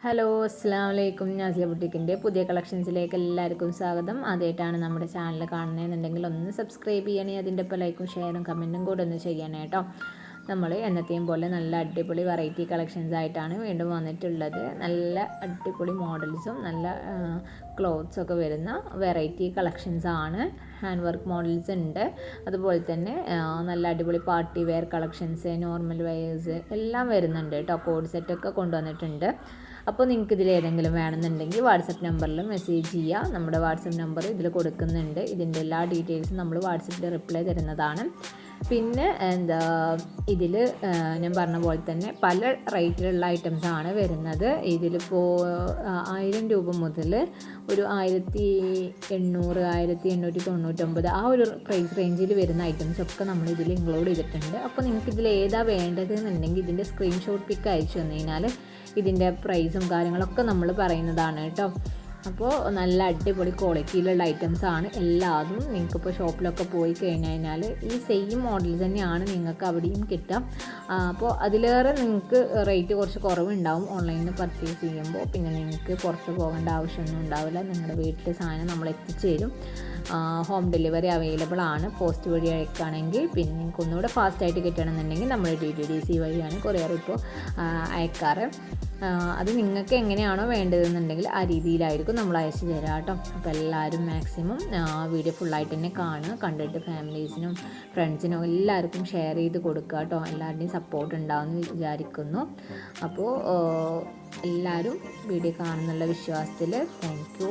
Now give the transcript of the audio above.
Hello അസ്സാം വലൈക്കും. നാസിയ ബുട്ടിക്കിൻ്റെ പുതിയ കളക്ഷൻസിലേക്ക് എല്ലാവർക്കും സ്വാഗതം. ആദ്യമായിട്ടാണ് നമ്മുടെ ചാനൽ കാണുന്നതെന്നുണ്ടെങ്കിൽ ഒന്ന് സബ്സ്ക്രൈബ് ചെയ്യണേ, അതിൻ്റെ ഒപ്പം ലൈക്കും ഷെയറും കമൻറ്റും കൂടെ ഒന്ന് ചെയ്യണേ കേട്ടോ. നമ്മൾ എന്നത്തെയും പോലെ നല്ല അടിപൊളി വെറൈറ്റി കളക്ഷൻസ് ആയിട്ടാണ് വീണ്ടും വന്നിട്ടുള്ളത്. നല്ല അടിപൊളി മോഡൽസും നല്ല ക്ലോത്ത്സൊക്കെ വരുന്ന വെറൈറ്റി കളക്ഷൻസ് ആണ്. ഹാൻഡ് വർക്ക് മോഡൽസ് ഉണ്ട്, അതുപോലെ തന്നെ നല്ല അടിപൊളി party wear collections, normal wears എല്ലാം വരുന്നുണ്ട് കേട്ടോ. കോഡ് സെറ്റൊക്കെ കൊണ്ടുവന്നിട്ടുണ്ട്. അപ്പോൾ നിങ്ങൾക്ക് ഇതിൽ ഏതെങ്കിലും വേണമെന്നുണ്ടെങ്കിൽ വാട്സപ്പ് നമ്പറിൽ മെസ്സേജ് ചെയ്യുക. നമ്മുടെ വാട്സപ്പ് നമ്പർ ഇതിൽ കൊടുക്കുന്നുണ്ട്. ഇതിൻ്റെ എല്ലാ ഡീറ്റെയിൽസും നമ്മൾ വാട്സപ്പിൽ റിപ്ലൈ തരുന്നതാണ്. പിന്നെ ഇതിൽ ഞാൻ പറഞ്ഞ പോലെ തന്നെ പല റേറ്റിലുള്ള ഐറ്റംസാണ് വരുന്നത്. ഇതിലിപ്പോൾ 1000 രൂപ മുതൽ ഒരു 1800, 1899 ആ ഒരു പ്രൈസ് റേഞ്ചിൽ വരുന്ന ഐറ്റംസൊക്കെ നമ്മൾ ഇതിൽ ഇൻക്ലൂഡ് ചെയ്തിട്ടുണ്ട്. അപ്പോൾ നിങ്ങൾക്ക് ഇതിൽ ഏതാ വേണ്ടത് എന്നുണ്ടെങ്കിൽ ഇതിൻ്റെ സ്ക്രീൻഷോട്ട് പിക്ക് അയച്ചു തന്നു കഴിഞ്ഞാൽ ഇതിൻ്റെ പ്രൈസും കാര്യങ്ങളൊക്കെ നമ്മൾ പറയുന്നതാണ് കേട്ടോ. അപ്പോൾ നല്ല അടിപൊളി ക്വാളിറ്റിയിലുള്ള ഐറ്റംസാണ് എല്ലാതും. നിങ്ങൾക്കിപ്പോൾ ഷോപ്പിലൊക്കെ പോയി കഴിഞ്ഞാൽ ഈ സെയിം മോഡൽസ് തന്നെയാണ് നിങ്ങൾക്ക് അവിടെയും കിട്ടുക. അപ്പോൾ അതിലേറെ നിങ്ങൾക്ക് റേറ്റ് കുറച്ച് കുറവുണ്ടാവും ഓൺലൈനിൽ നിന്ന് പർച്ചേസ് ചെയ്യുമ്പോൾ. പിന്നെ നിങ്ങൾക്ക് പുറത്ത് പോകേണ്ട ആവശ്യമൊന്നും ഉണ്ടാവില്ല. നിങ്ങളുടെ വീട്ടിൽ സാധനം നമ്മൾ എത്തിച്ചേരും. ഹോം ഡെലിവറി അവൈലബിൾ ആണ്. പോസ്റ്റ് വഴി അയക്കുകയാണെങ്കിൽ, പിന്നെ നിങ്ങൾക്ക് ഒന്നുകൂടെ ഫാസ്റ്റായിട്ട് കിട്ടണമെന്നുണ്ടെങ്കിൽ നമ്മൾ DTDC വഴിയാണ് കൊറിയർ ഇപ്പോൾ അയക്കാറ്. അത് നിങ്ങൾക്ക് എങ്ങനെയാണോ വേണ്ടതെന്നുണ്ടെങ്കിൽ ആ രീതിയിലായിരിക്കും നമ്മൾ അയച്ചു തരാം കേട്ടോ. അപ്പോൾ എല്ലാവരും മാക്സിമം വീഡിയോ ഫുള്ളായിട്ട് തന്നെ കാണുക. കണ്ടിട്ട് ഫാമിലീസിനും ഫ്രണ്ട്സിനും എല്ലാവർക്കും ഷെയർ ചെയ്ത് കൊടുക്കുക കേട്ടോ. എല്ലാവരുടെയും സപ്പോർട്ട് ഉണ്ടാവുമെന്ന് വിചാരിക്കുന്നു. അപ്പോൾ എല്ലാവരും വീഡിയോ കാണുന്നുള്ള വിശ്വാസത്തിൽ താങ്ക് യു.